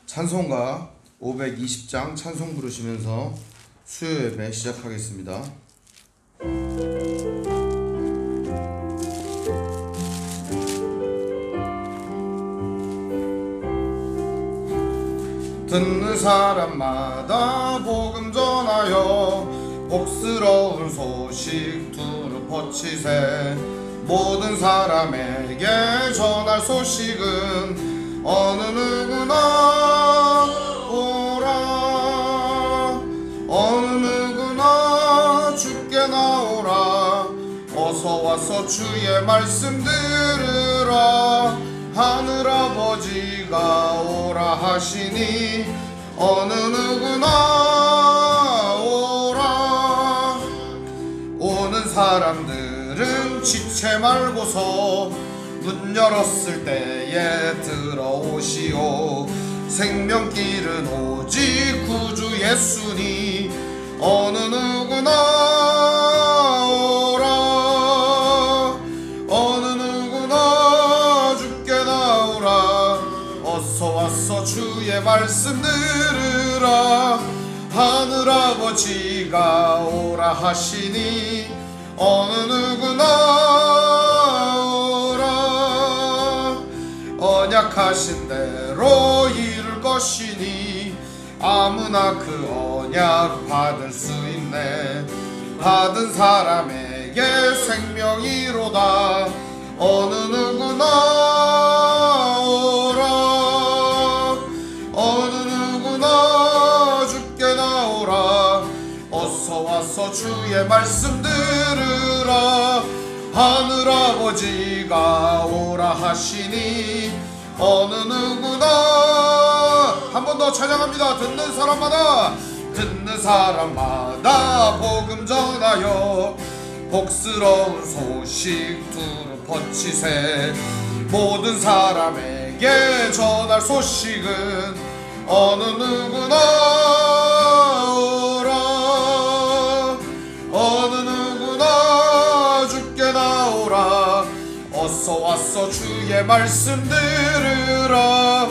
찬송가 520장 찬송 부르시면서 수요 예배 시작하겠습니다. 듣는 사람마다 복음 전하여 복스러운 소식 두루 퍼치세. 모든 사람에게 전할 소식은 어느 누구나 오라. 어느 누구나 주께 나오라. 어서 와서 주의 말씀 들으라. 하늘아버지가 오라 하시니 어느 누구나 오라. 오는 사람들은 지체 말고서 문 열었을 때에 들어오시오. 생명길은 오직 구주 예수니 어느 누구나 오라. 어느 누구나 주께 나오라. 어서 와서 주의 말씀 들으라. 하늘아버지가 오라 하시니 어느 누구나 오라. 언약하신 대로 이룰 것이니 아무나 그 언약 받을 수 있네. 받은 사람에게 생명이로다. 어느 누구나 오라. 어느 누구나 주께 나오라. 어서 와서 주의 말씀 들으라. 하늘아버지가 오라 하시니 어느 누구나. 한 번 더 찬양합니다. 듣는 사람마다 복음 전하여 복스러운 소식 두루 퍼치세. 모든 사람에게 전할 소식은 어느 누구나 오라. 어느 누구나 주께 나오라. 어서 와서 주의 말씀 들으라.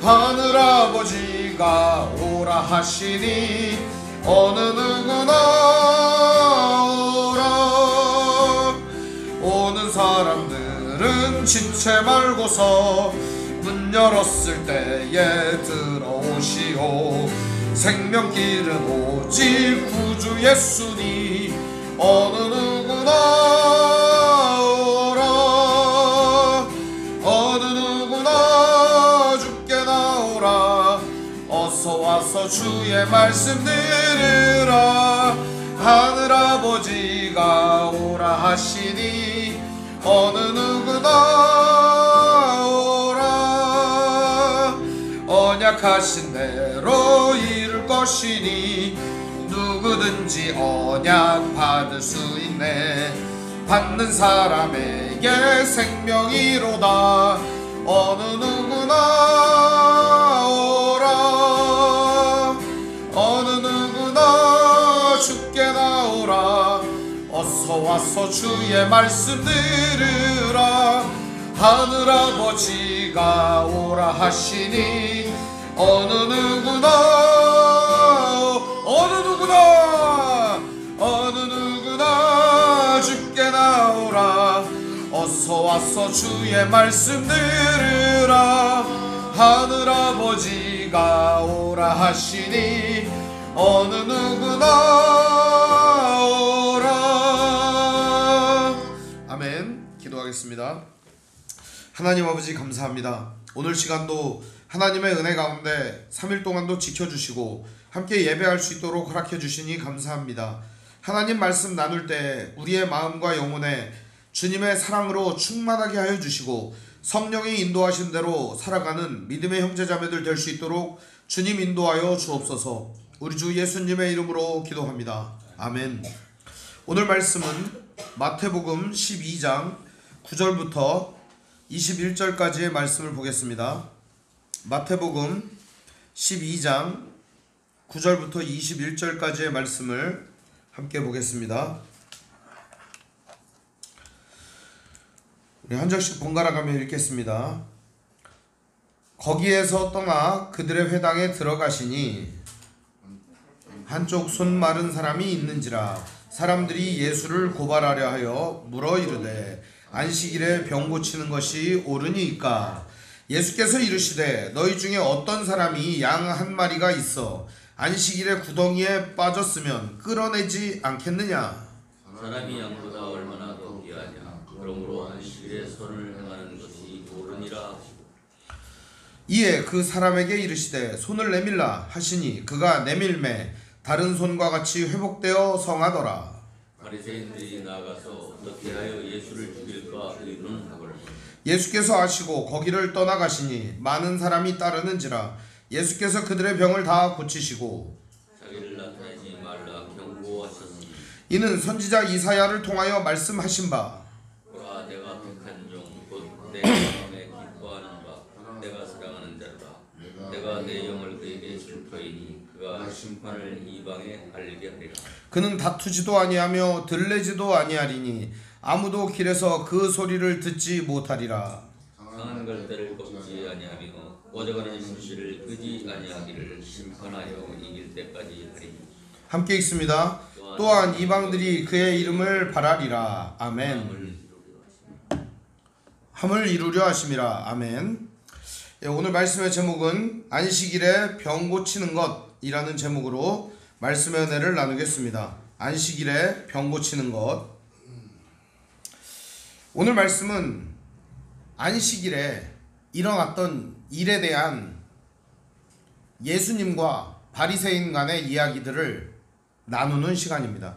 하늘아버지가 오라 하시니 어느 누구나 오라. 오는 사람들은 지체 말고서 문 열었을 때에 들어오시오. 생명길은 오직 구주 예수니 어느 누구나 오라. 어느 누구나 주께 나오라. 어서 와서 주의 말씀 들으라. 하늘아버지가 오라 하시니 어느 누구나 오라. 언약하신 대로 이룰 것이니 누구든지 언약 받을 수 있네. 받는 사람에게 생명이로다. 어느 누구나 오라. 어느 누구나 주께 나오라. 어서 와서 주의 말씀 들으라. 하늘아버지가 오라 하시니 어느 누구나 주께 나오라. 어서 와서 주의 말씀 들으라. 하늘아버지가 오라 하시니 어느 누구나 오라. 아멘. 기도하겠습니다. 하나님 아버지 감사합니다. 오늘 시간도 하나님의 은혜 가운데 3일 동안도 지켜주시고 함께 예배할 수 있도록 허락해 주시니 감사합니다. 하나님 말씀 나눌 때 우리의 마음과 영혼에 주님의 사랑으로 충만하게 하여 주시고 성령이 인도하신 대로 살아가는 믿음의 형제자매들 될 수 있도록 주님 인도하여 주옵소서. 우리 주 예수님의 이름으로 기도합니다. 아멘. 오늘 말씀은 마태복음 12장 9절부터 21절까지의 말씀을 보겠습니다. 마태복음 12장 9절부터 21절까지의 말씀을 함께 보겠습니다. 우리 한 절씩 번갈아 가며 읽겠습니다. 거기에서 떠나 그들의 회당에 들어가시니 한쪽 손 마른 사람이 있는지라 사람들이 예수를 고발하려 하여 물어 이르되 안식일에 병 고치는 것이 옳으니까? 예수께서 이르시되 너희 중에 어떤 사람이 양 한 마리가 있어 안식일에 구덩이에 빠졌으면 끌어내지 않겠느냐? 사람이 양보다 얼마나 더 귀하냐. 그러므로 안식일에 선을 행하는 것이 옳으니라 하시고 이에 그 사람에게 이르시되 손을 내밀라 하시니 그가 내밀매 다른 손과 같이 회복되어 성하더라. 바리새인들이 나가서 어떻게 하여 예수를 죽일까 의논하거늘 예수께서 아시고 거기를 떠나가시니 많은 사람이 따르는지라 예수께서 그들의 병을 다 고치시고 자기를 나타내지 말라 경고하셨으니 이는 선지자 이사야를 통하여 말씀하신 바 보라 내가 택한 종 곧 내 마음에 기뻐하는 바 내가 사랑하는 자라. 내가 내 영을 그에게 줄 터이니 그가 심판을 이방에 알리게 하리라. 그는 다투지도 아니하며 들레지도 아니하리니 아무도 길에서 그 소리를 듣지 못하리라. 상한 갈대를 꺾지 아니하며 오져가는 심실을 끄지 아니하기를 심판하여 이길 때까지 하리니. 함께 읽습니다. 또한 이방들이 그의 이름을 바라리라. 아멘. 함을 이루려 하심이라. 아멘. 오늘 말씀의 제목은 안식일에 병 고치는 것이라는 제목으로 말씀의 은혜를 나누겠습니다. 안식일에 병 고치는 것. 오늘 말씀은 안식일에 일어났던 일에 대한 예수님과 바리새인 간의 이야기들을 나누는 시간입니다.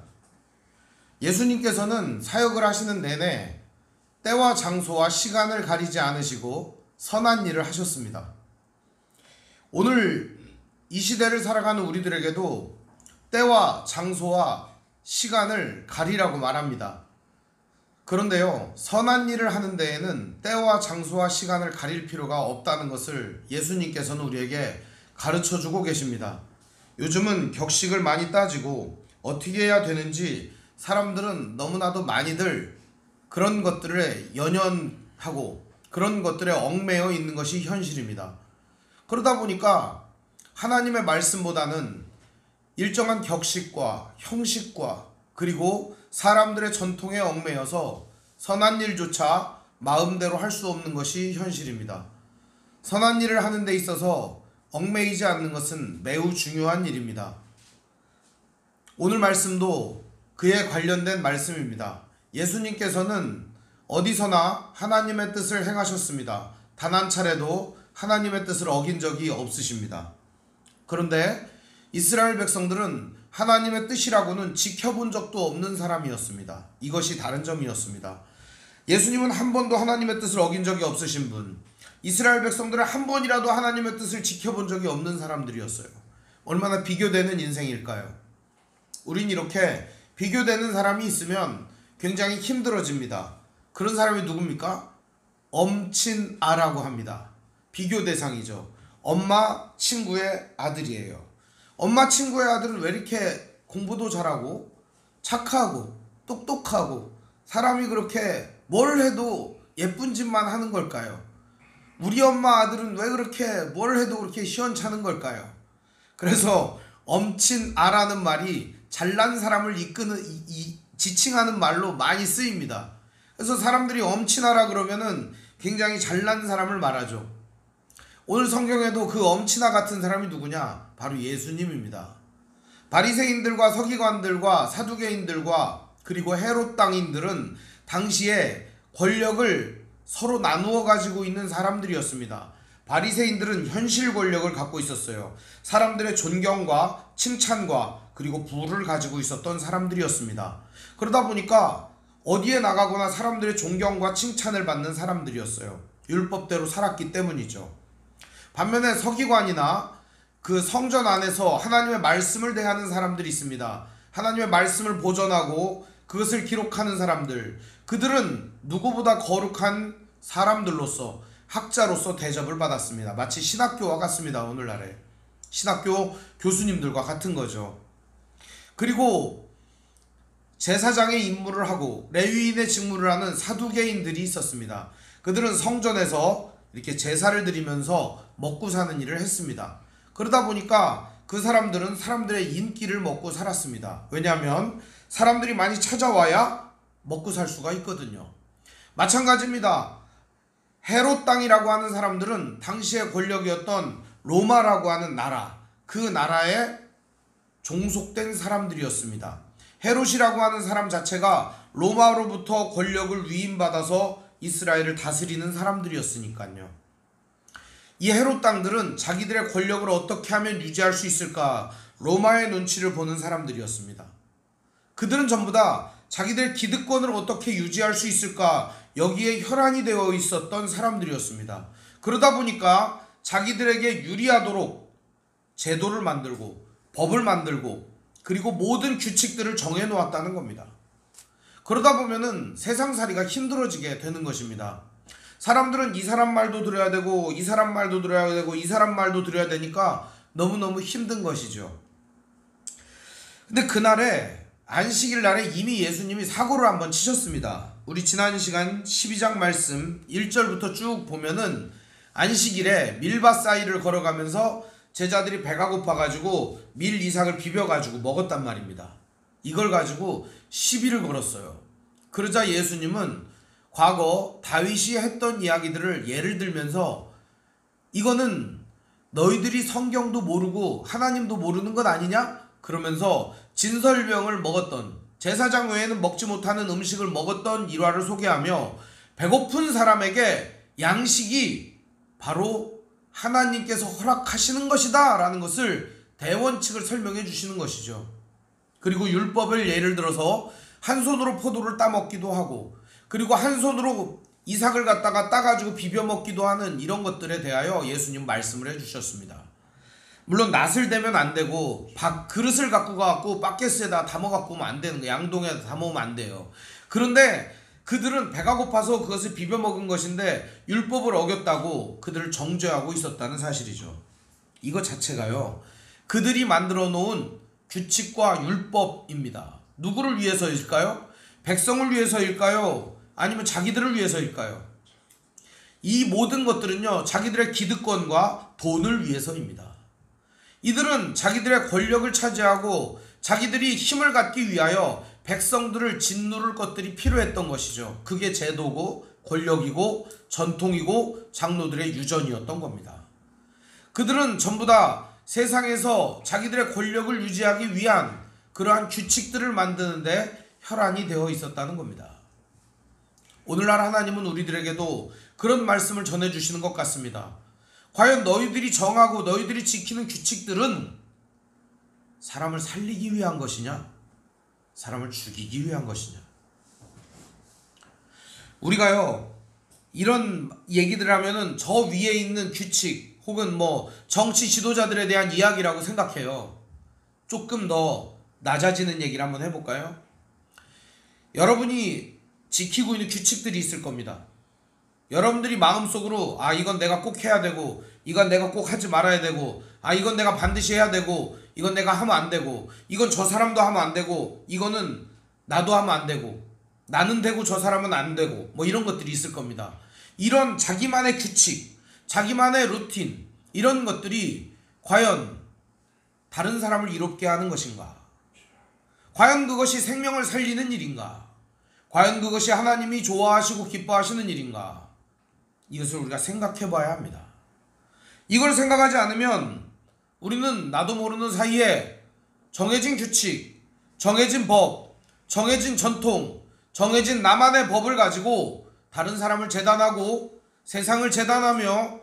예수님께서는 사역을 하시는 내내 때와 장소와 시간을 가리지 않으시고 선한 일을 하셨습니다. 오늘 이 시대를 살아가는 우리들에게도 때와 장소와 시간을 가리라고 말합니다. 그런데요, 선한 일을 하는 데에는 때와 장소와 시간을 가릴 필요가 없다는 것을 예수님께서는 우리에게 가르쳐주고 계십니다. 요즘은 격식을 많이 따지고 어떻게 해야 되는지 사람들은 너무나도 많이들 그런 것들에 연연하고 그런 것들에 얽매여 있는 것이 현실입니다. 그러다 보니까 하나님의 말씀보다는 일정한 격식과 형식과 그리고 사람들의 전통에 얽매여서 선한 일조차 마음대로 할 수 없는 것이 현실입니다. 선한 일을 하는 데 있어서 얽매이지 않는 것은 매우 중요한 일입니다. 오늘 말씀도 그에 관련된 말씀입니다. 예수님께서는 어디서나 하나님의 뜻을 행하셨습니다. 단 한 차례도 하나님의 뜻을 어긴 적이 없으십니다. 그런데 이스라엘 백성들은 하나님의 뜻이라고는 지켜본 적도 없는 사람이었습니다. 이것이 다른 점이었습니다. 예수님은 한 번도 하나님의 뜻을 어긴 적이 없으신 분, 이스라엘 백성들은 한 번이라도 하나님의 뜻을 지켜본 적이 없는 사람들이었어요. 얼마나 비교되는 인생일까요? 우린 이렇게 비교되는 사람이 있으면 굉장히 힘들어집니다. 그런 사람이 누굽니까? 엄친아라고 합니다. 비교 대상이죠. 엄마 친구의 아들이에요. 엄마 친구의 아들은 왜 이렇게 공부도 잘하고 착하고 똑똑하고 사람이 그렇게 뭘 해도 예쁜 짓만 하는 걸까요? 우리 엄마 아들은 왜 그렇게 뭘 해도 그렇게 시원찮은 걸까요? 그래서 엄친아라는 말이 잘난 사람을 지칭하는 말로 많이 쓰입니다. 그래서 사람들이 엄친아라 그러면은 굉장히 잘난 사람을 말하죠. 오늘 성경에도 그 엄친아 같은 사람이 누구냐? 바로 예수님입니다. 바리새인들과 서기관들과 사두개인들과 그리고 헤롯 당인들은 당시에 권력을 서로 나누어 가지고 있는 사람들이었습니다. 바리새인들은 현실 권력을 갖고 있었어요. 사람들의 존경과 칭찬과 그리고 부를 가지고 있었던 사람들이었습니다. 그러다 보니까 어디에 나가거나 사람들의 존경과 칭찬을 받는 사람들이었어요. 율법대로 살았기 때문이죠. 반면에 서기관이나 그 성전 안에서 하나님의 말씀을 대하는 사람들이 있습니다. 하나님의 말씀을 보존하고 그것을 기록하는 사람들, 그들은 누구보다 거룩한 사람들로서 학자로서 대접을 받았습니다. 마치 신학교와 같습니다. 오늘날에 신학교 교수님들과 같은 거죠. 그리고 제사장의 임무를 하고 레위인의 직무를 하는 사두개인들이 있었습니다. 그들은 성전에서 이렇게 제사를 드리면서 먹고 사는 일을 했습니다. 그러다 보니까 그 사람들은 사람들의 인기를 먹고 살았습니다. 왜냐하면 사람들이 많이 찾아와야 먹고 살 수가 있거든요. 마찬가지입니다. 헤롯 땅이라고 하는 사람들은 당시의 권력이었던 로마라고 하는 나라, 그 나라에 종속된 사람들이었습니다. 헤롯이라고 하는 사람 자체가 로마로부터 권력을 위임받아서 이스라엘을 다스리는 사람들이었으니까요. 이 헤롯 땅들은 자기들의 권력을 어떻게 하면 유지할 수 있을까 로마의 눈치를 보는 사람들이었습니다. 그들은 전부 다 자기들의 기득권을 어떻게 유지할 수 있을까 여기에 혈안이 되어 있었던 사람들이었습니다. 그러다 보니까 자기들에게 유리하도록 제도를 만들고 법을 만들고 그리고 모든 규칙들을 정해놓았다는 겁니다. 그러다 보면은 세상살이가 힘들어지게 되는 것입니다. 사람들은 이 사람 말도 들어야 되고 이 사람 말도 들어야 되고 이 사람 말도 들어야 되니까 너무너무 힘든 것이죠. 근데 그날에 안식일 날에 이미 예수님이 사고를 한번 치셨습니다. 우리 지난 시간 12장 말씀 1절부터 쭉 보면은 안식일에 밀밭 사이를 걸어가면서 제자들이 배가 고파가지고 밀 이삭을 비벼가지고 먹었단 말입니다. 이걸 가지고 시비를 걸었어요. 그러자 예수님은 과거 다윗이 했던 이야기들을 예를 들면서 이거는 너희들이 성경도 모르고 하나님도 모르는 것 아니냐? 그러면서 진설병을 먹었던 제사장 외에는 먹지 못하는 음식을 먹었던 일화를 소개하며 배고픈 사람에게 양식이 바로 하나님께서 허락하시는 것이다 라는 것을 대원칙을 설명해 주시는 것이죠. 그리고 율법을 예를 들어서 한 손으로 포도를 따먹기도 하고 그리고 한 손으로 이삭을 갖다가 따가지고 비벼 먹기도 하는 이런 것들에 대하여 예수님 말씀을 해주셨습니다. 물론 낫을 대면 안 되고 그릇을 갖고 가갖고 바켓에다 담아갖고 오면 안 되는 거예요. 양동에다 담아오면 안 돼요. 그런데 그들은 배가 고파서 그것을 비벼 먹은 것인데 율법을 어겼다고 그들을 정죄하고 있었다는 사실이죠. 이거 자체가요. 그들이 만들어 놓은 규칙과 율법입니다. 누구를 위해서일까요? 백성을 위해서일까요? 아니면 자기들을 위해서일까요? 이 모든 것들은요, 자기들의 기득권과 돈을 위해서입니다. 이들은 자기들의 권력을 차지하고 자기들이 힘을 갖기 위하여 백성들을 짓누를 것들이 필요했던 것이죠. 그게 제도고 권력이고 전통이고 장로들의 유전이었던 겁니다. 그들은 전부 다 세상에서 자기들의 권력을 유지하기 위한 그러한 규칙들을 만드는데 혈안이 되어 있었다는 겁니다. 오늘날 하나님은 우리들에게도 그런 말씀을 전해주시는 것 같습니다. 과연 너희들이 정하고 너희들이 지키는 규칙들은 사람을 살리기 위한 것이냐? 사람을 죽이기 위한 것이냐? 우리가요, 이런 얘기들 하면은 저 위에 있는 규칙 혹은 뭐 정치 지도자들에 대한 이야기라고 생각해요. 조금 더 낮아지는 얘기를 한번 해볼까요? 여러분이 지키고 있는 규칙들이 있을 겁니다. 여러분들이 마음속으로 이건 내가 꼭 해야 되고 이건 내가 꼭 하지 말아야 되고 이건 내가 반드시 해야 되고 이건 내가 하면 안 되고 이건 저 사람도 하면 안 되고 이거는 나도 하면 안 되고 나는 되고 저 사람은 안 되고 뭐 이런 것들이 있을 겁니다. 이런 자기만의 규칙, 자기만의 루틴 이런 것들이 과연 다른 사람을 이롭게 하는 것인가? 과연 그것이 생명을 살리는 일인가? 과연 그것이 하나님이 좋아하시고 기뻐하시는 일인가? 이것을 우리가 생각해 봐야 합니다. 이걸 생각하지 않으면 우리는 나도 모르는 사이에 정해진 규칙, 정해진 법, 정해진 전통, 정해진 나만의 법을 가지고 다른 사람을 재단하고 세상을 재단하며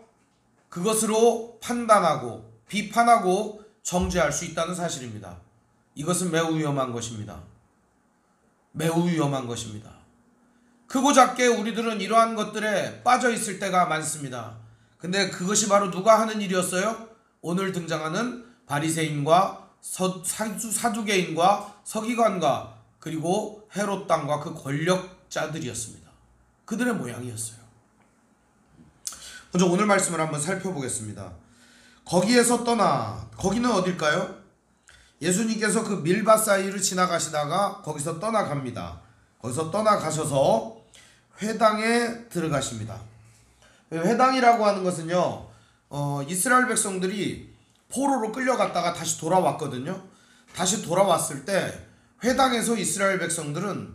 그것으로 판단하고 비판하고 정죄할 수 있다는 사실입니다. 이것은 매우 위험한 것입니다. 매우 위험한 것입니다. 크고 작게 우리들은 이러한 것들에 빠져 있을 때가 많습니다. 근데 그것이 바로 누가 하는 일이었어요? 오늘 등장하는 바리새인과 사두개인과 서기관과 그리고 헤롯 땅과 그 권력자들이었습니다. 그들의 모양이었어요. 먼저 오늘 말씀을 한번 살펴보겠습니다. 거기에서 떠나, 거기는 어딜까요? 예수님께서 그 밀밭 사이를 지나가시다가 거기서 떠나갑니다. 거기서 떠나가셔서 회당에 들어가십니다. 회당이라고 하는 것은요, 이스라엘 백성들이 포로로 끌려갔다가 다시 돌아왔거든요. 다시 돌아왔을 때 회당에서 이스라엘 백성들은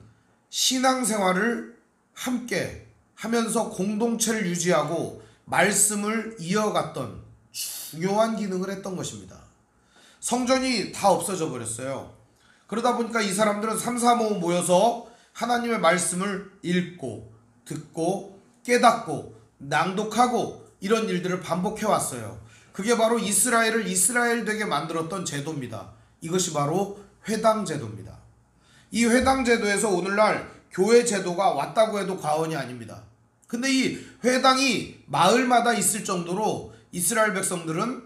신앙생활을 함께 하면서 공동체를 유지하고 말씀을 이어갔던 중요한 기능을 했던 것입니다. 성전이 다 없어져 버렸어요. 그러다 보니까 이 사람들은 3, 4, 5 모여서 하나님의 말씀을 읽고 듣고 깨닫고 낭독하고 이런 일들을 반복해 왔어요. 그게 바로 이스라엘을 이스라엘 되게 만들었던 제도입니다. 이것이 바로 회당 제도입니다. 이 회당 제도에서 오늘날 교회 제도가 왔다고 해도 과언이 아닙니다. 근데 이 회당이 마을마다 있을 정도로 이스라엘 백성들은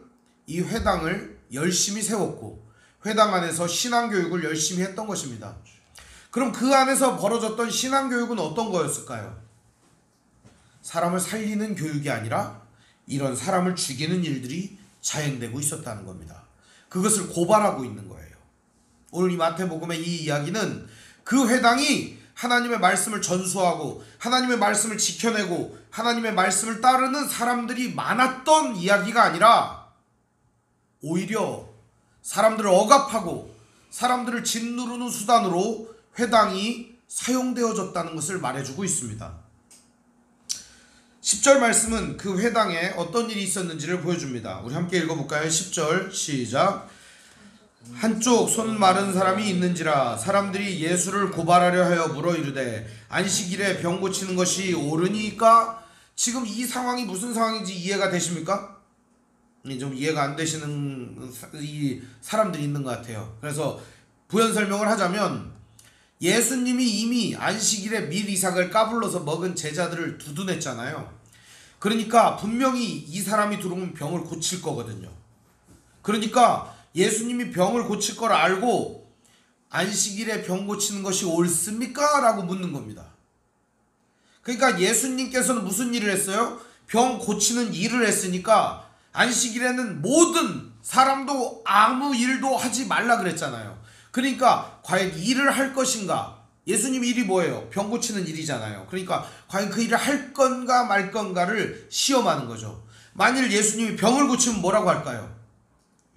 이 회당을 열심히 세웠고 회당 안에서 신앙교육을 열심히 했던 것입니다. 그럼 그 안에서 벌어졌던 신앙교육은 어떤 거였을까요? 사람을 살리는 교육이 아니라 이런 사람을 죽이는 일들이 자행되고 있었다는 겁니다. 그것을 고발하고 있는 거예요. 오늘 이 마태복음의 이 이야기는 그 회당이 하나님의 말씀을 전수하고 하나님의 말씀을 지켜내고 하나님의 말씀을 따르는 사람들이 많았던 이야기가 아니라 오히려 사람들을 억압하고 사람들을 짓누르는 수단으로 회당이 사용되어졌다는 것을 말해주고 있습니다. 10절 말씀은 그 회당에 어떤 일이 있었는지를 보여줍니다. 우리 함께 읽어볼까요? 10절 시작. 한쪽 손 마른 사람이 있는지라 사람들이 예수를 고발하려 하여 물어 이르되 안식일에 병 고치는 것이 옳으니까? 지금 이 상황이 무슨 상황인지 이해가 되십니까? 좀 이해가 안 되시는 이 사람들이 있는 것 같아요. 그래서 부연 설명을 하자면 예수님이 이미 안식일에 밀 이삭을 까불러서 먹은 제자들을 두둔했잖아요. 그러니까 분명히 이 사람이 들어오면 병을 고칠 거거든요. 그러니까 예수님이 병을 고칠 걸 알고 안식일에 병 고치는 것이 옳습니까? 라고 묻는 겁니다. 그러니까 예수님께서는 무슨 일을 했어요? 병 고치는 일을 했으니까 안식일에는 모든 사람도 아무 일도 하지 말라 그랬잖아요. 그러니까 과연 일을 할 것인가? 예수님 일이 뭐예요? 병 고치는 일이잖아요. 그러니까 과연 그 일을 할 건가 말 건가를 시험하는 거죠. 만일 예수님이 병을 고치면 뭐라고 할까요?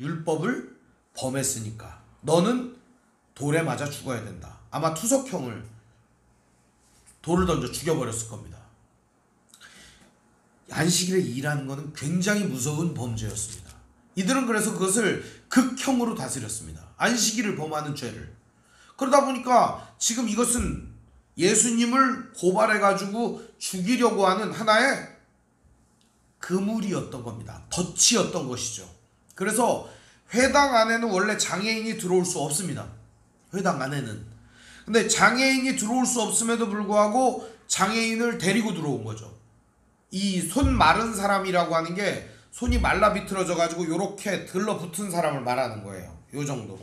율법을 범했으니까 너는 돌에 맞아 죽어야 된다. 아마 투석형을 돌을 던져 죽여버렸을 겁니다. 안식일에 일하는 것은 굉장히 무서운 범죄였습니다. 이들은 그래서 그것을 극형으로 다스렸습니다. 안식일을 범하는 죄를. 그러다 보니까 지금 이것은 예수님을 고발해가지고 죽이려고 하는 하나의 그물이었던 겁니다. 덫이었던 것이죠. 그래서 회당 안에는 원래 장애인이 들어올 수 없습니다. 회당 안에는. 근데 장애인이 들어올 수 없음에도 불구하고 장애인을 데리고 들어온 거죠. 이 손 마른 사람이라고 하는 게 손이 말라 비틀어져 가지고 요렇게 들러붙은 사람을 말하는 거예요. 요 정도로.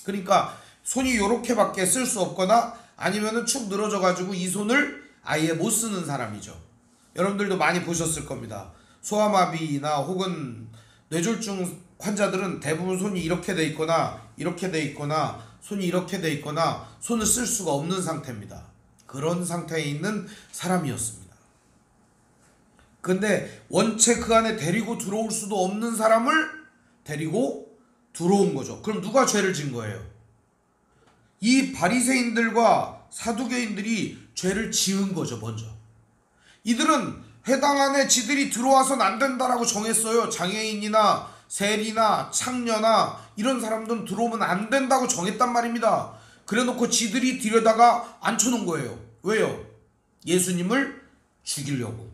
그러니까 손이 요렇게밖에 쓸 수 없거나 아니면은 축 늘어져 가지고 이 손을 아예 못 쓰는 사람이죠. 여러분들도 많이 보셨을 겁니다. 소아마비나 혹은 뇌졸중 환자들은 대부분 손이 이렇게 돼 있거나 이렇게 돼 있거나 손이 이렇게 돼 있거나 손을 쓸 수가 없는 상태입니다. 그런 상태에 있는 사람이었습니다. 근데 원체 그 안에 데리고 들어올 수도 없는 사람을 데리고 들어온 거죠. 그럼 누가 죄를 진 거예요? 이 바리새인들과 사두개인들이 죄를 지은 거죠. 먼저 이들은 회당 안에 지들이 들어와서는 안 된다라고 정했어요. 장애인이나 세리나 창녀나 이런 사람들은 들어오면 안 된다고 정했단 말입니다. 그래놓고 지들이 들여다가 앉혀놓은 거예요. 왜요? 예수님을 죽이려고,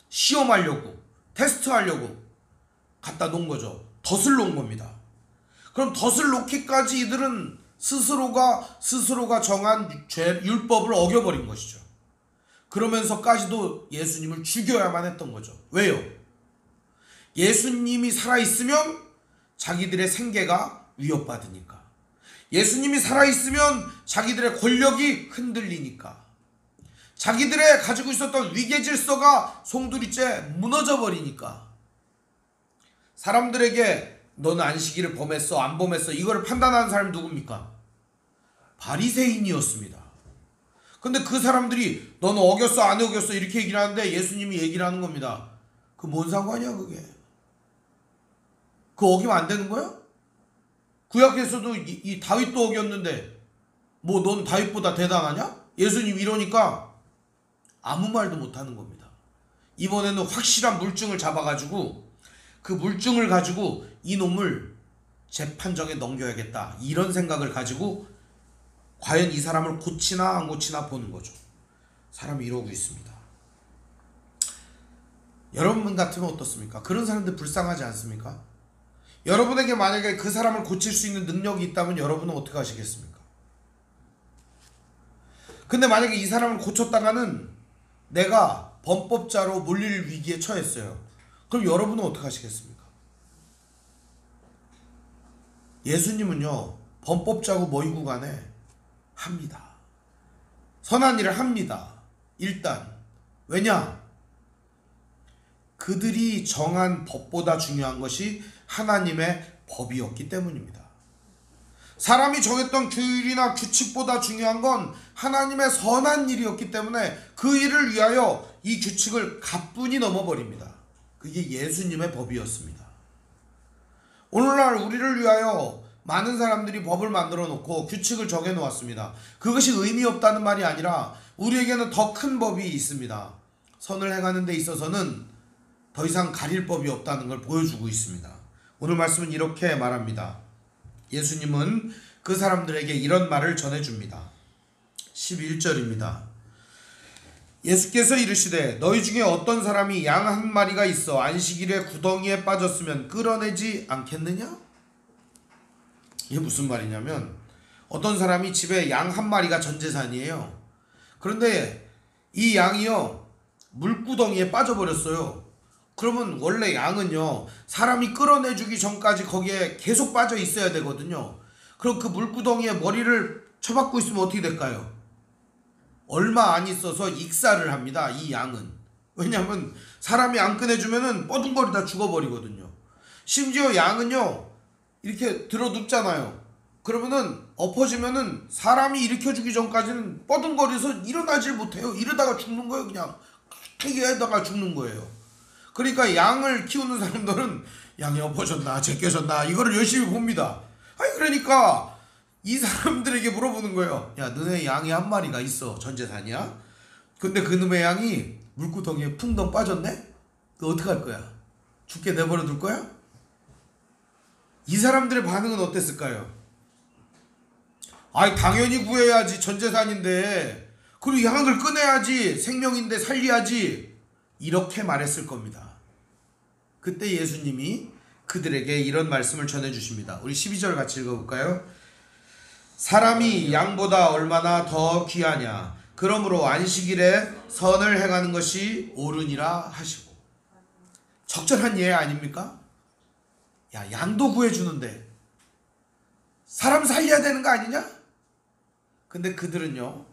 시험하려고, 테스트하려고 갖다 놓은 거죠. 덫을 놓은 겁니다. 그럼 덫을 놓기까지 이들은 스스로가 정한 율법을 어겨버린 것이죠. 그러면서까지도 예수님을 죽여야만 했던 거죠. 왜요? 예수님이 살아있으면 자기들의 생계가 위협받으니까. 예수님이 살아있으면 자기들의 권력이 흔들리니까. 자기들의 가지고 있었던 위계질서가 송두리째 무너져 버리니까. 사람들에게 너는 안식일을 범했어 안 범했어 이걸 판단하는 사람이 누굽니까? 바리새인이었습니다. 근데 그 사람들이 너는 어겼어 안 어겼어 이렇게 얘기를 하는데 예수님이 얘기를 하는 겁니다. 그 뭔 상관이야 그게. 그거 어기면 안 되는 거야? 구약에서도 이 다윗도 어겼는데 뭐 넌 다윗보다 대단하냐? 예수님 이러니까 아무 말도 못하는 겁니다. 이번에는 확실한 물증을 잡아가지고 그 물증을 가지고 이놈을 재판정에 넘겨야겠다, 이런 생각을 가지고 과연 이 사람을 고치나 안 고치나 보는 거죠. 사람이 이러고 있습니다. 여러분 같으면 어떻습니까? 그런 사람들 불쌍하지 않습니까? 여러분에게 만약에 그 사람을 고칠 수 있는 능력이 있다면 여러분은 어떻게 하시겠습니까? 근데 만약에 이 사람을 고쳤다가는 내가 범법자로 몰릴 위기에 처했어요. 그럼 여러분은 어떻게 하시겠습니까? 예수님은요, 범법자고 뭐이고 간에 합니다. 선한 일을 합니다. 일단 왜냐? 그들이 정한 법보다 중요한 것이 하나님의 법이었기 때문입니다. 사람이 정했던 규율이나 규칙보다 중요한 건 하나님의 선한 일이었기 때문에 그 일을 위하여 이 규칙을 가뿐히 넘어버립니다. 그게 예수님의 법이었습니다. 오늘날 우리를 위하여 많은 사람들이 법을 만들어 놓고 규칙을 정해 놓았습니다. 그것이 의미 없다는 말이 아니라 우리에게는 더 큰 법이 있습니다. 선을 행하는 데 있어서는 더 이상 가릴 법이 없다는 걸 보여주고 있습니다. 오늘 말씀은 이렇게 말합니다. 예수님은 그 사람들에게 이런 말을 전해줍니다. 11절입니다. 예수께서 이르시되 너희 중에 어떤 사람이 양 한 마리가 있어 안식일에 구덩이에 빠졌으면 끌어내지 않겠느냐? 이게 무슨 말이냐면, 어떤 사람이 집에 양 한 마리가 전 재산이에요. 그런데 이 양이요, 물구덩이에 빠져버렸어요. 그러면 원래 양은요, 사람이 끌어내주기 전까지 거기에 계속 빠져 있어야 되거든요. 그럼 그 물구덩이에 머리를 쳐박고 있으면 어떻게 될까요? 얼마 안 있어서 익사를 합니다, 이 양은. 왜냐하면 사람이 안 꺼내주면은 뻐둥거리다 죽어버리거든요. 심지어 양은요, 이렇게 들어 눕잖아요. 그러면은 엎어지면은 사람이 일으켜주기 전까지는 뻐둥거려서 일어나질 못해요. 이러다가 죽는 거예요. 그냥 크게다가 죽는 거예요. 그러니까 양을 키우는 사람들은 양이 엎어졌나 제껴졌나 이거를 열심히 봅니다. 아니 그러니까 이 사람들에게 물어보는 거예요. 야, 너네 양이 한 마리가 있어, 전 재산이야. 근데 그놈의 양이 물구덩이에 풍덩 빠졌네? 너 어떡할 거야? 죽게 내버려 둘 거야? 이 사람들의 반응은 어땠을까요? 아이 당연히 구해야지, 전 재산인데. 그리고 양을 꺼내야지, 생명인데 살려야지. 이렇게 말했을 겁니다. 그때 예수님이 그들에게 이런 말씀을 전해주십니다. 우리 12절 같이 읽어볼까요? 사람이 양보다 얼마나 더 귀하냐. 그러므로 안식일에 선을 행하는 것이 옳으니라 하시고. 적절한 예 아닙니까? 야, 양도 구해주는데 사람 살려야 되는 거 아니냐? 근데 그들은요,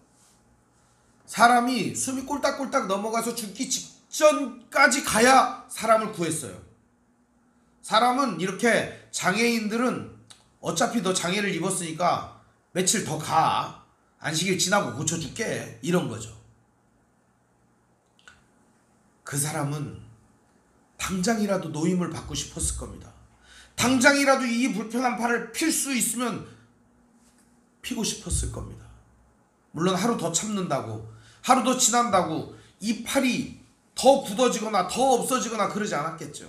사람이 숨이 꼴딱꼴딱 넘어가서 죽기 직전까지 가야 사람을 구했어요. 사람은 이렇게, 장애인들은 어차피 너 장애를 입었으니까 며칠 더 가, 안식일 지나고 고쳐줄게, 이런 거죠. 그 사람은 당장이라도 노임을 받고 싶었을 겁니다. 당장이라도 이 불편한 팔을 필 수 있으면 피고 싶었을 겁니다. 물론 하루 더 참는다고, 하루 더 지난다고 이 팔이 더 굳어지거나 더 없어지거나 그러지 않았겠죠.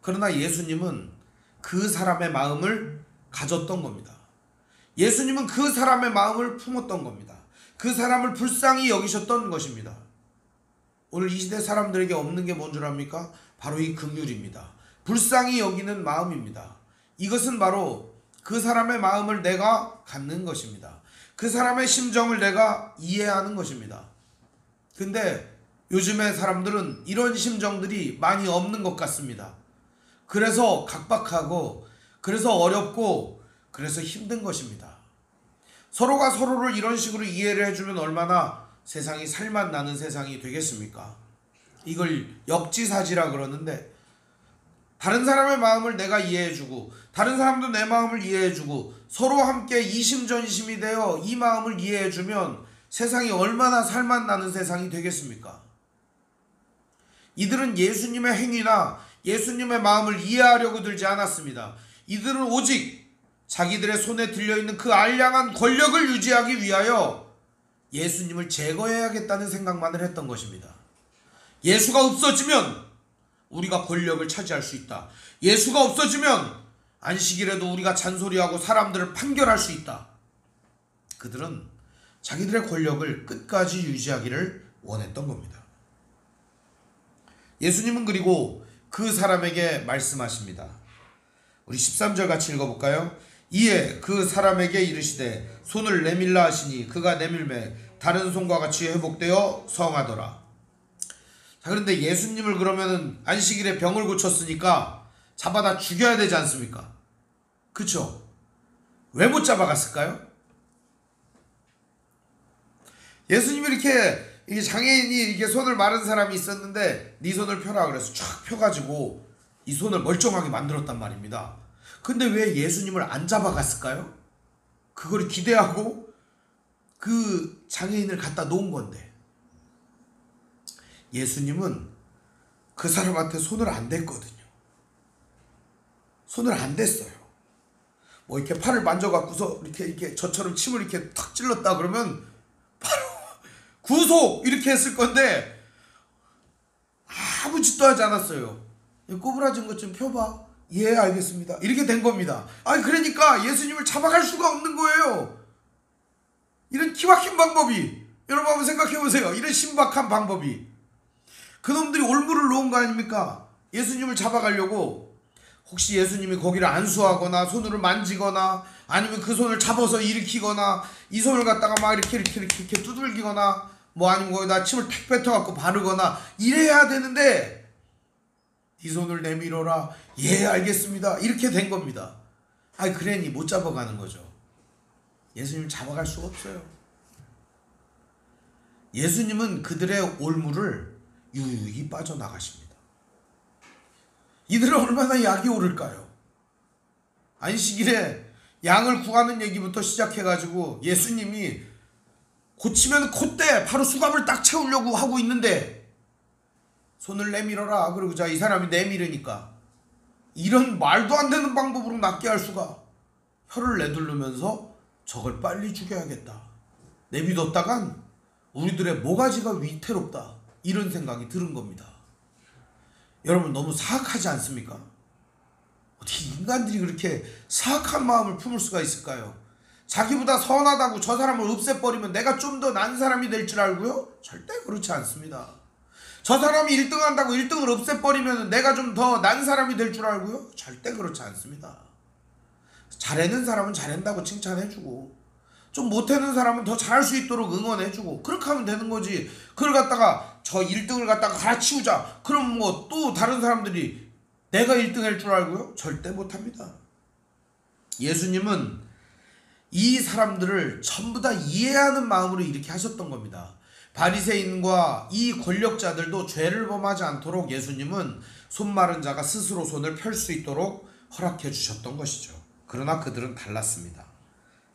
그러나 예수님은 그 사람의 마음을 가졌던 겁니다. 예수님은 그 사람의 마음을 품었던 겁니다. 그 사람을 불쌍히 여기셨던 것입니다. 오늘 이 시대 사람들에게 없는 게 뭔 줄 압니까? 바로 이 긍휼입니다. 불쌍히 여기는 마음입니다. 이것은 바로 그 사람의 마음을 내가 갖는 것입니다. 그 사람의 심정을 내가 이해하는 것입니다. 근데 요즘의 사람들은 이런 심정들이 많이 없는 것 같습니다. 그래서 각박하고, 그래서 어렵고, 그래서 힘든 것입니다. 서로가 서로를 이런 식으로 이해를 해주면 얼마나 세상이 살맛 나는 세상이 되겠습니까? 이걸 역지사지라 그러는데, 다른 사람의 마음을 내가 이해해주고 다른 사람도 내 마음을 이해해주고 서로 함께 이심전심이 되어 이 마음을 이해해주면 세상이 얼마나 살맛 나는 세상이 되겠습니까? 이들은 예수님의 행위나 예수님의 마음을 이해하려고 들지 않았습니다. 이들은 오직 자기들의 손에 들려있는 그 알량한 권력을 유지하기 위하여 예수님을 제거해야겠다는 생각만을 했던 것입니다. 예수가 없어지면 우리가 권력을 차지할 수 있다. 예수가 없어지면 안식일에도 우리가 잔소리하고 사람들을 판결할 수 있다. 그들은 자기들의 권력을 끝까지 유지하기를 원했던 겁니다. 예수님은 그리고 그 사람에게 말씀하십니다. 우리 13절 같이 읽어볼까요? 이에 그 사람에게 이르시되 손을 내밀라 하시니 그가 내밀매 다른 손과 같이 회복되어 성하더라. 자, 그런데 예수님을 그러면은 안식일에 병을 고쳤으니까 잡아다 죽여야 되지 않습니까? 그쵸? 왜 못 잡아갔을까요? 예수님이 이렇게 장애인이 이렇게 손을 마른 사람이 있었는데 네 손을 펴라 그래서 쫙 펴가지고 이 손을 멀쩡하게 만들었단 말입니다. 근데 왜 예수님을 안 잡아갔을까요? 그걸 기대하고 그 장애인을 갖다 놓은 건데 예수님은 그 사람한테 손을 안 댔거든요. 손을 안 댔어요. 뭐 이렇게 팔을 만져갖고서 이렇게 저처럼 침을 이렇게 탁 찔렀다 그러면 바로 구속 이렇게 했을 건데 아무 짓도 하지 않았어요. 꼬부라진 것 좀 펴봐. 예, 알겠습니다. 이렇게 된 겁니다. 아니 그러니까 예수님을 잡아갈 수가 없는 거예요. 이런 기막힌 방법이, 여러분 한번 생각해 보세요. 이런 신박한 방법이. 그놈들이 올무를 놓은 거 아닙니까? 예수님을 잡아가려고. 혹시 예수님이 거기를 안수하거나 손으로 만지거나 아니면 그 손을 잡아서 일으키거나 이 손을 갖다가 막 이렇게 두들기거나 뭐 아니면 거기다 침을 탁 뱉어갖고 바르거나 이래야 되는데 이 손을 내밀어라. 예, 알겠습니다. 이렇게 된 겁니다. 아니 그러니 못 잡아가는 거죠. 예수님 잡아갈 수가 없어요. 예수님은 그들의 올무를 유유히 빠져나가십니다. 이들은 얼마나 약이 오를까요? 안식일에 양을 구하는 얘기부터 시작해가지고 예수님이 고치면 콧대 바로 수갑을 딱 채우려고 하고 있는데 손을 내밀어라. 그리고 자 이 사람이 내밀으니까 이런 말도 안 되는 방법으로 낫게 할 수가. 혀를 내두르면서 저걸 빨리 죽여야겠다. 내비뒀다간 우리들의 모가지가 위태롭다. 이런 생각이 들은 겁니다. 여러분 너무 사악하지 않습니까? 어떻게 인간들이 그렇게 사악한 마음을 품을 수가 있을까요? 자기보다 선하다고 저 사람을 없애버리면 내가 좀 더 난 사람이 될 줄 알고요? 절대 그렇지 않습니다. 저 사람이 1등 한다고 1등을 없애버리면 내가 좀 더 난 사람이 될 줄 알고요? 절대 그렇지 않습니다. 잘해는 사람은 잘한다고 칭찬해주고 좀 못하는 사람은 더 잘할 수 있도록 응원해주고 그렇게 하면 되는 거지. 그걸 갖다가 저 1등을 갖다가 갈아치우자. 그럼 뭐 또 다른 사람들이 내가 1등 할 줄 알고요? 절대 못합니다. 예수님은 이 사람들을 전부 다 이해하는 마음으로 이렇게 하셨던 겁니다. 바리새인과 이 권력자들도 죄를 범하지 않도록 예수님은 손 마른 자가 스스로 손을 펼 수 있도록 허락해 주셨던 것이죠. 그러나 그들은 달랐습니다.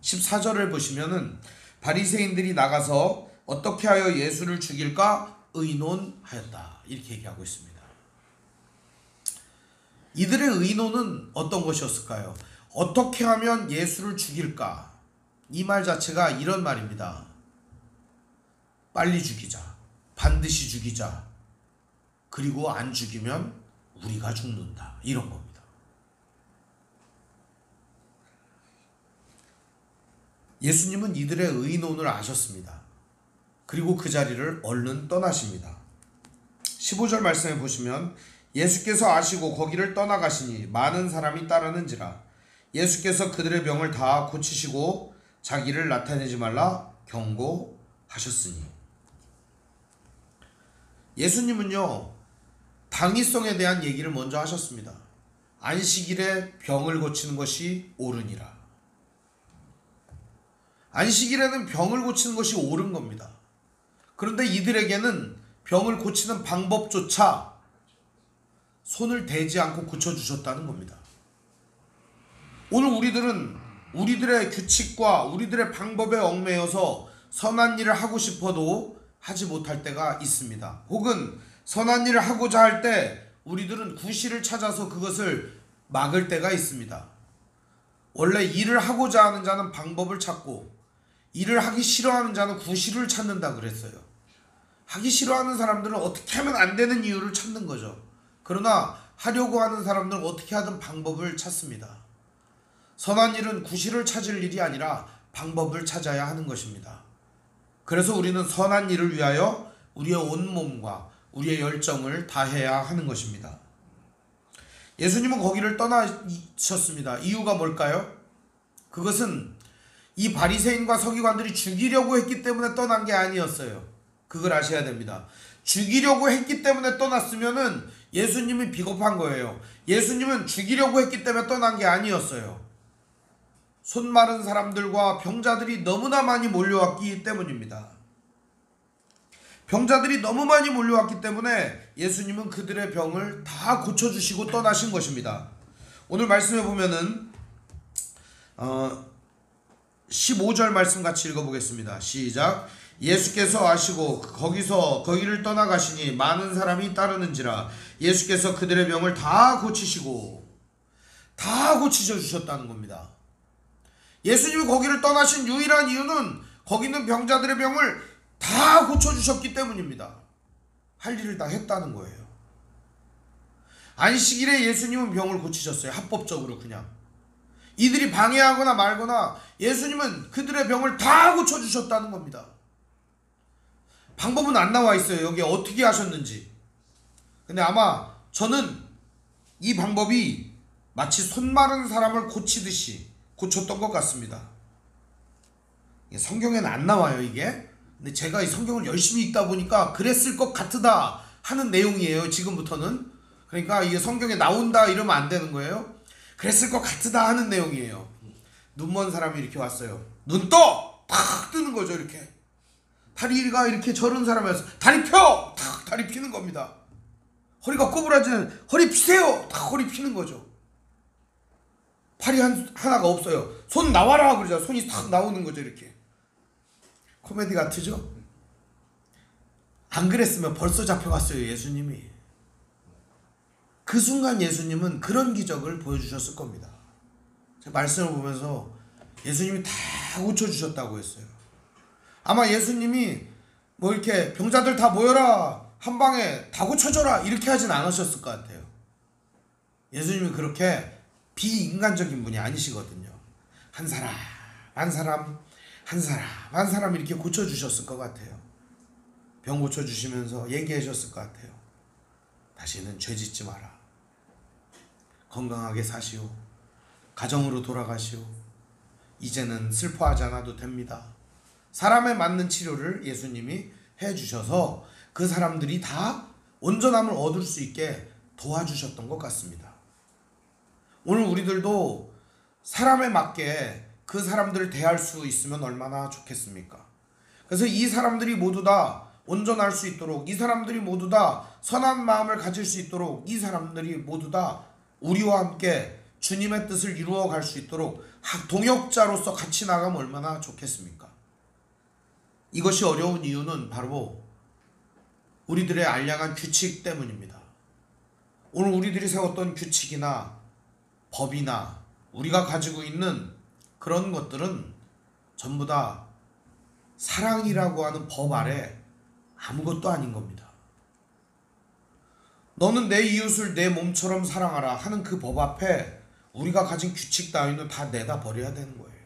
14절을 보시면은 바리새인들이 나가서 어떻게 하여 예수를 죽일까 의논하였다. 이렇게 얘기하고 있습니다. 이들의 의논은 어떤 것이었을까요? 어떻게 하면 예수를 죽일까? 이 말 자체가 이런 말입니다. 빨리 죽이자. 반드시 죽이자. 그리고 안 죽이면 우리가 죽는다. 이런 겁니다. 예수님은 이들의 의논을 아셨습니다. 그리고 그 자리를 얼른 떠나십니다. 15절 말씀해 보시면 예수께서 아시고 거기를 떠나가시니 많은 사람이 따르는지라 예수께서 그들의 병을 다 고치시고 자기를 나타내지 말라 경고하셨으니. 예수님은요 당위성에 대한 얘기를 먼저 하셨습니다. 안식일에 병을 고치는 것이 옳으니라. 안식일에는 병을 고치는 것이 옳은 겁니다. 그런데 이들에게는 병을 고치는 방법조차 손을 대지 않고 고쳐주셨다는 겁니다. 오늘 우리들은 우리들의 규칙과 우리들의 방법에 얽매여서 선한 일을 하고 싶어도 하지 못할 때가 있습니다. 혹은 선한 일을 하고자 할 때 우리들은 구실을 찾아서 그것을 막을 때가 있습니다. 원래 일을 하고자 하는 자는 방법을 찾고 일을 하기 싫어하는 자는 구실을 찾는다 그랬어요. 하기 싫어하는 사람들은 어떻게 하면 안 되는 이유를 찾는 거죠. 그러나 하려고 하는 사람들은 어떻게 하든 방법을 찾습니다. 선한 일은 구실을 찾을 일이 아니라 방법을 찾아야 하는 것입니다. 그래서 우리는 선한 일을 위하여 우리의 온몸과 우리의 열정을 다해야 하는 것입니다. 예수님은 거기를 떠나셨습니다. 이유가 뭘까요? 그것은 이 바리새인과 서기관들이 죽이려고 했기 때문에 떠난 게 아니었어요. 그걸 아셔야 됩니다. 죽이려고 했기 때문에 떠났으면은 예수님이 비겁한 거예요. 예수님은 죽이려고 했기 때문에 떠난 게 아니었어요. 손 마른 사람들과 병자들이 너무나 많이 몰려왔기 때문입니다. 병자들이 너무 많이 몰려왔기 때문에 예수님은 그들의 병을 다 고쳐주시고 떠나신 것입니다. 오늘 말씀해 보면은 15절 말씀 같이 읽어보겠습니다. 시작. 예수께서 아시고 거기를 떠나가시니 많은 사람이 따르는지라 예수께서 그들의 병을 다 고치시고 다 고치셔 주셨다는 겁니다. 예수님이 거기를 떠나신 유일한 이유는 거기 있는 병자들의 병을 다 고쳐주셨기 때문입니다. 할 일을 다 했다는 거예요. 안식일에 예수님은 병을 고치셨어요. 합법적으로 그냥. 이들이 방해하거나 말거나 예수님은 그들의 병을 다 고쳐주셨다는 겁니다. 방법은 안 나와 있어요. 여기에 어떻게 하셨는지. 근데 아마 저는 이 방법이 마치 손 마른 사람을 고치듯이 고쳤던 것 같습니다. 성경에는 안 나와요 이게. 근데 제가 이 성경을 열심히 읽다 보니까 그랬을 것 같다 하는 내용이에요. 지금부터는. 그러니까 이게 성경에 나온다 이러면 안 되는 거예요. 그랬을 것 같다 하는 내용이에요. 눈먼 사람이 이렇게 왔어요. 눈 떠! 탁 뜨는 거죠 이렇게. 다리가 이렇게 저른 사람이었어. 다리 펴! 탁 다리 피는 겁니다. 허리가 꼬부라지는 허리 피세요! 탁 허리 피는 거죠. 팔이 하나가 없어요. 손 나와라 그러죠. 손이 탁 나오는 거죠 이렇게. 코미디 같으죠? 안 그랬으면 벌써 잡혀갔어요 예수님이. 그 순간 예수님은 그런 기적을 보여주셨을 겁니다. 제가 말씀을 보면서 예수님이 다 고쳐주셨다고 했어요. 아마 예수님이 뭐 이렇게 병자들 다 모여라 한 방에 다 고쳐줘라 이렇게 하진 않으셨을 것 같아요. 예수님이 그렇게 비인간적인 분이 아니시거든요. 한 사람 한 사람 한 사람 한 사람 이렇게 고쳐주셨을 것 같아요. 병 고쳐주시면서 얘기하셨을 것 같아요. 다시는 죄 짓지 마라. 건강하게 사시오. 가정으로 돌아가시오. 이제는 슬퍼하지 않아도 됩니다. 사람에 맞는 치료를 예수님이 해주셔서 그 사람들이 다 온전함을 얻을 수 있게 도와주셨던 것 같습니다. 오늘 우리들도 사람에 맞게 그 사람들을 대할 수 있으면 얼마나 좋겠습니까? 그래서 이 사람들이 모두 다 온전할 수 있도록, 이 사람들이 모두 다 선한 마음을 가질 수 있도록, 이 사람들이 모두 다 우리와 함께 주님의 뜻을 이루어 갈 수 있도록 동역자로서 같이 나가면 얼마나 좋겠습니까? 이것이 어려운 이유는 바로 우리들의 알량한 규칙 때문입니다. 오늘 우리들이 세웠던 규칙이나 법이나 우리가 가지고 있는 그런 것들은 전부 다 사랑이라고 하는 법 아래 아무것도 아닌 겁니다. 너는 내 이웃을 내 몸처럼 사랑하라 하는 그 법 앞에 우리가 가진 규칙 따위는 다 내다 버려야 되는 거예요.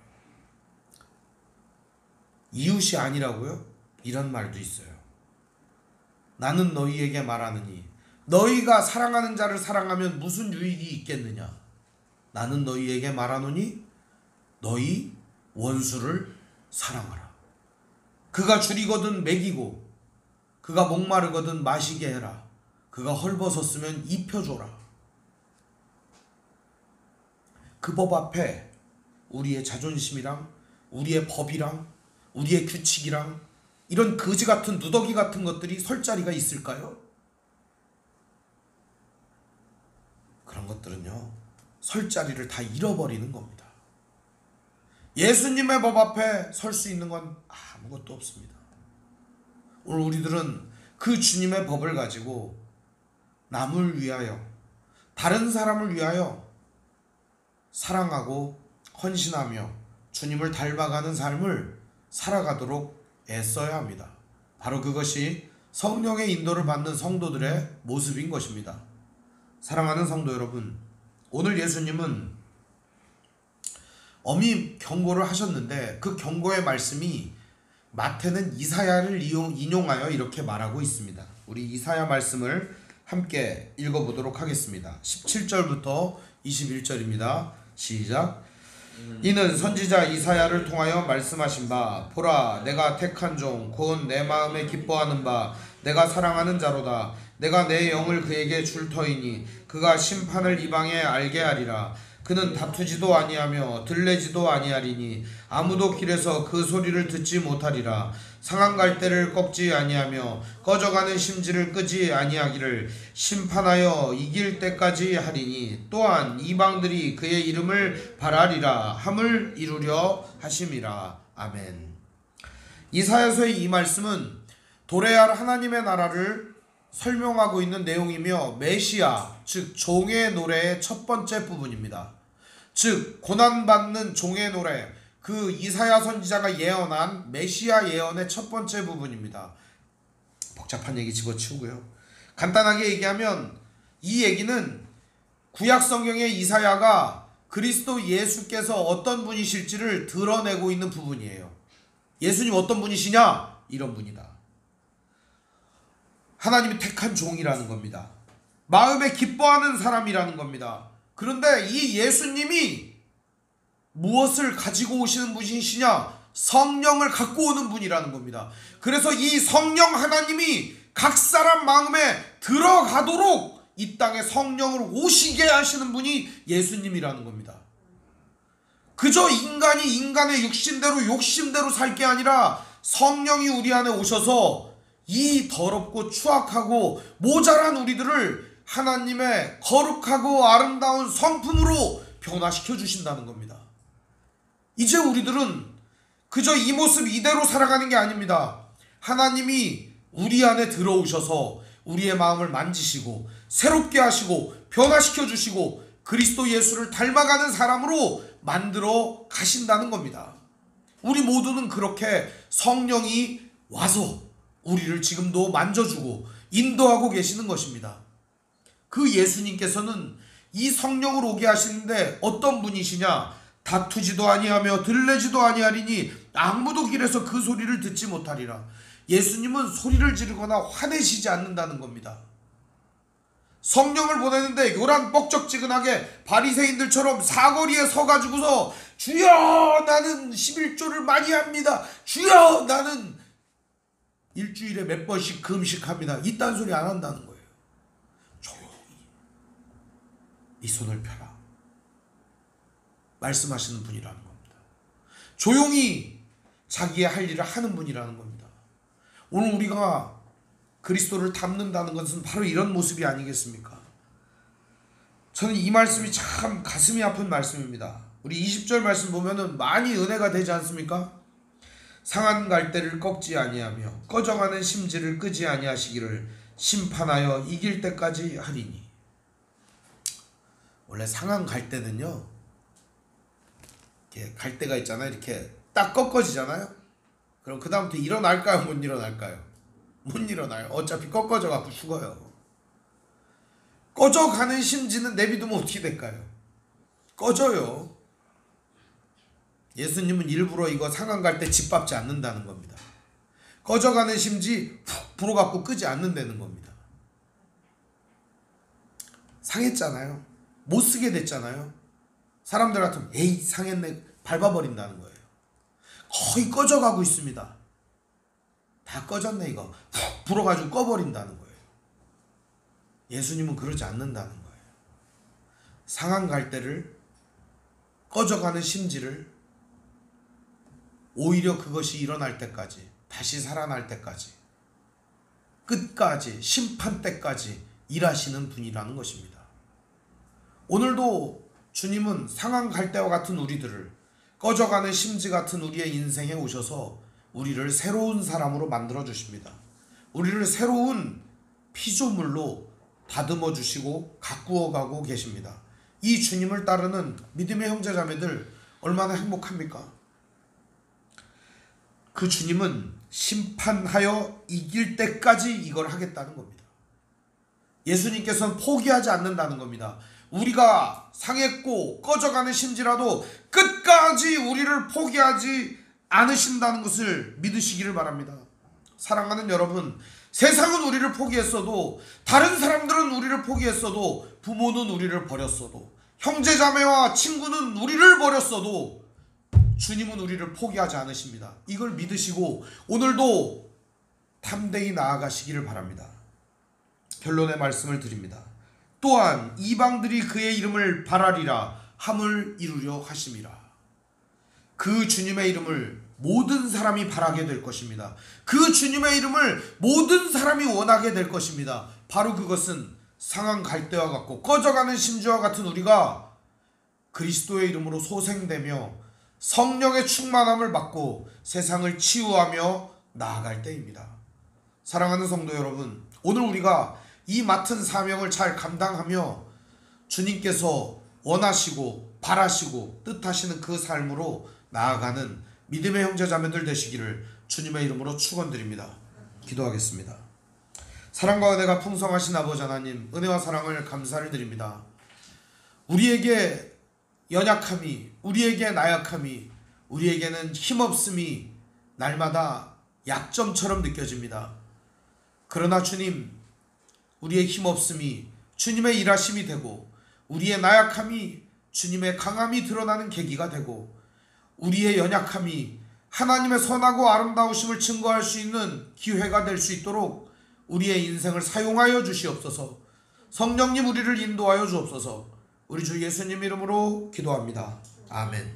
이웃이 아니라고요? 이런 말도 있어요. 나는 너희에게 말하느니 너희가 사랑하는 자를 사랑하면 무슨 유익이 있겠느냐? 나는 너희에게 말하노니 너희 원수를 사랑하라. 그가 줄이거든 먹이고 그가 목마르거든 마시게 해라. 그가 헐벗었으면 입혀줘라. 그 법 앞에 우리의 자존심이랑 우리의 법이랑 우리의 규칙이랑 이런 거지 같은 누더기 같은 것들이 설 자리가 있을까요? 그런 것들은요 설 자리를 다 잃어버리는 겁니다. 예수님의 법 앞에 설 수 있는 건 아무것도 없습니다. 오늘 우리들은 그 주님의 법을 가지고 남을 위하여, 다른 사람을 위하여 사랑하고 헌신하며 주님을 닮아가는 삶을 살아가도록 애써야 합니다. 바로 그것이 성령의 인도를 받는 성도들의 모습인 것입니다. 사랑하는 성도 여러분, 오늘 예수님은 엄히 경고를 하셨는데 그 경고의 말씀이 마태는 이사야를 인용하여 이렇게 말하고 있습니다. 우리 이사야 말씀을 함께 읽어보도록 하겠습니다. 17절부터 21절입니다. 시작. 이는 선지자 이사야를 통하여 말씀하신 바, 보라, 내가 택한 종, 곧 내 마음에 기뻐하는 바, 내가 사랑하는 자로다. 내가 내 영을 그에게 줄 터이니 그가 심판을 이방에 알게 하리라. 그는 다투지도 아니하며 들레지도 아니하리니 아무도 길에서 그 소리를 듣지 못하리라. 상한 갈대를 꺾지 아니하며 꺼져가는 심지를 끄지 아니하기를 심판하여 이길 때까지 하리니 또한 이방들이 그의 이름을 바라리라 함을 이루려 하심이라. 아멘. 이사야서의 이 말씀은 도래할 하나님의 나라를 설명하고 있는 내용이며 메시아, 즉 종의 노래의 첫 번째 부분입니다. 즉 고난받는 종의 노래, 그 이사야 선지자가 예언한 메시아 예언의 첫 번째 부분입니다. 복잡한 얘기 집어치우고요. 간단하게 얘기하면 이 얘기는 구약 성경의 이사야가 그리스도 예수께서 어떤 분이실지를 드러내고 있는 부분이에요. 예수님 어떤 분이시냐? 이런 분이다. 하나님이 택한 종이라는 겁니다. 마음에 기뻐하는 사람이라는 겁니다. 그런데 이 예수님이 무엇을 가지고 오시는 분이시냐? 성령을 갖고 오는 분이라는 겁니다. 그래서 이 성령 하나님이 각 사람 마음에 들어가도록 이 땅에 성령을 오시게 하시는 분이 예수님이라는 겁니다. 그저 인간이 인간의 육신대로 욕심대로 살 게 아니라 성령이 우리 안에 오셔서 이 더럽고 추악하고 모자란 우리들을 하나님의 거룩하고 아름다운 성품으로 변화시켜 주신다는 겁니다. 이제 우리들은 그저 이 모습 이대로 살아가는 게 아닙니다. 하나님이 우리 안에 들어오셔서 우리의 마음을 만지시고 새롭게 하시고 변화시켜 주시고 그리스도 예수를 닮아가는 사람으로 만들어 가신다는 겁니다. 우리 모두는 그렇게 성령이 와서 우리를 지금도 만져주고 인도하고 계시는 것입니다. 그 예수님께서는 이 성령을 오게 하시는데 어떤 분이시냐? 다투지도 아니하며 들레지도 아니하리니 아무도 길에서 그 소리를 듣지 못하리라. 예수님은 소리를 지르거나 화내시지 않는다는 겁니다. 성령을 보내는데 요란 뻑적지근하게 바리새인들처럼 사거리에 서가지고서 주여 나는 11조를 많이 합니다. 주여 나는 일주일에 몇 번씩 금식합니다. 이딴 소리 안 한다는 거예요. 조용히 이 손을 펴라 말씀하시는 분이라는 겁니다. 조용히 자기의 할 일을 하는 분이라는 겁니다. 오늘 우리가 그리스도를 닮는다는 것은 바로 이런 모습이 아니겠습니까? 저는 이 말씀이 참 가슴이 아픈 말씀입니다. 우리 20절 말씀 보면은 많이 은혜가 되지 않습니까? 상한 갈대를 꺾지 아니하며 꺼져가는 심지를 끄지 아니하시기를 심판하여 이길 때까지 하리니. 원래 상한 갈대는요, 이렇게 갈대가 있잖아요. 이렇게 딱 꺾어지잖아요. 그럼 그 다음부터 일어날까요? 못 일어날까요? 못 일어나요. 어차피 꺾어져 갖고 죽어요. 꺼져가는 심지는 내비두면 어떻게 될까요? 꺼져요. 예수님은 일부러 이거 상한 갈대 짓밟지 않는다는 겁니다. 꺼져가는 심지 푹 불어갖고 끄지 않는다는 겁니다. 상했잖아요. 못 쓰게 됐잖아요. 사람들 같으면 에이 상했네 밟아버린다는 거예요. 거의 꺼져가고 있습니다. 다 꺼졌네 이거 푹 불어가지고 꺼버린다는 거예요. 예수님은 그러지 않는다는 거예요. 상한 갈대를 꺼져가는 심지를 오히려 그것이 일어날 때까지 다시 살아날 때까지 끝까지 심판 때까지 일하시는 분이라는 것입니다. 오늘도 주님은 상한 갈대와 같은 우리들을 꺼져가는 심지 같은 우리의 인생에 오셔서 우리를 새로운 사람으로 만들어 주십니다. 우리를 새로운 피조물로 다듬어 주시고 가꾸어 가고 계십니다. 이 주님을 따르는 믿음의 형제자매들 얼마나 행복합니까? 그 주님은 심판하여 이길 때까지 이걸 하겠다는 겁니다. 예수님께서는 포기하지 않는다는 겁니다. 우리가 상했고 꺼져가는 심지라도 끝까지 우리를 포기하지 않으신다는 것을 믿으시기를 바랍니다. 사랑하는 여러분, 세상은 우리를 포기했어도, 다른 사람들은 우리를 포기했어도, 부모는 우리를 버렸어도, 형제자매와 친구는 우리를 버렸어도 주님은 우리를 포기하지 않으십니다. 이걸 믿으시고 오늘도 담대히 나아가시기를 바랍니다. 결론의 말씀을 드립니다. 또한 이방들이 그의 이름을 바라리라 함을 이루려 하심이라. 그 주님의 이름을 모든 사람이 바라게 될 것입니다. 그 주님의 이름을 모든 사람이 원하게 될 것입니다. 바로 그것은 상한 갈대와 같고 꺼져가는 심지와 같은 우리가 그리스도의 이름으로 소생되며 성령의 충만함을 받고 세상을 치유하며 나아갈 때입니다. 사랑하는 성도 여러분, 오늘 우리가 이 맡은 사명을 잘 감당하며 주님께서 원하시고 바라시고 뜻하시는 그 삶으로 나아가는 믿음의 형제자매들 되시기를 주님의 이름으로 축원드립니다. 기도하겠습니다. 사랑과 은혜가 풍성하신 아버지 하나님, 은혜와 사랑을 감사를 드립니다. 우리에게 연약함이, 우리에게 나약함이, 우리에게는 힘없음이 날마다 약점처럼 느껴집니다. 그러나 주님, 우리의 힘없음이 주님의 일하심이 되고 우리의 나약함이 주님의 강함이 드러나는 계기가 되고 우리의 연약함이 하나님의 선하고 아름다우심을 증거할 수 있는 기회가 될 수 있도록 우리의 인생을 사용하여 주시옵소서. 성령님 우리를 인도하여 주옵소서. 우리 주 예수님 이름으로 기도합니다. 아멘.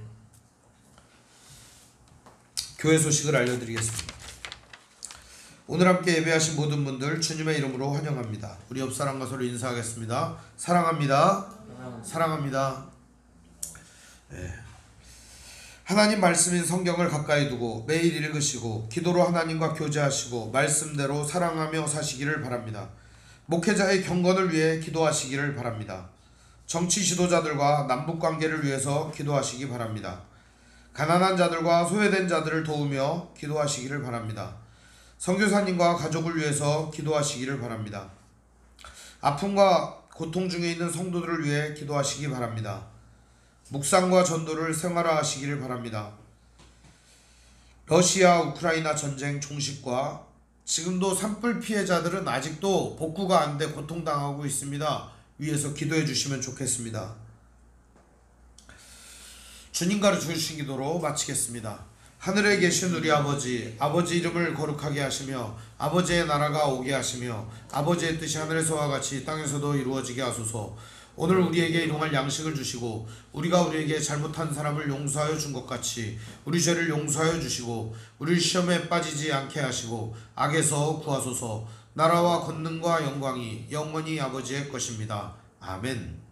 교회 소식을 알려드리겠습니다. 오늘 함께 예배하신 모든 분들 주님의 이름으로 환영합니다. 우리 옆사람과 서로 인사하겠습니다. 사랑합니다. 사랑합니다. 네. 하나님 말씀인 성경을 가까이 두고 매일 읽으시고 기도로 하나님과 교제하시고 말씀대로 사랑하며 사시기를 바랍니다. 목회자의 경건을 위해 기도하시기를 바랍니다. 정치 지도자들과 남북관계를 위해서 기도하시기 바랍니다. 가난한 자들과 소외된 자들을 도우며 기도하시기를 바랍니다. 선교사님과 가족을 위해서 기도하시기를 바랍니다. 아픔과 고통 중에 있는 성도들을 위해 기도하시기 바랍니다. 묵상과 전도를 생활화하시기를 바랍니다. 러시아 우크라이나 전쟁 종식과 지금도 산불 피해자들은 아직도 복구가 안 돼 고통당하고 있습니다. 위해서 기도해 주시면 좋겠습니다. 주님 가르쳐 주신 기도로 마치겠습니다. 하늘에 계신 우리 아버지, 아버지 이름을 거룩하게 하시며 아버지의 나라가 오게 하시며 아버지의 뜻이 하늘에서와 같이 땅에서도 이루어지게 하소서. 오늘 우리에게 일용할 양식을 주시고 우리가 우리에게 잘못한 사람을 용서하여 준 것 같이 우리 죄를 용서하여 주시고 우리를 시험에 빠지지 않게 하시고 악에서 구하소서. 나라와 권능과 영광이 영원히 아버지의 것입니다. 아멘.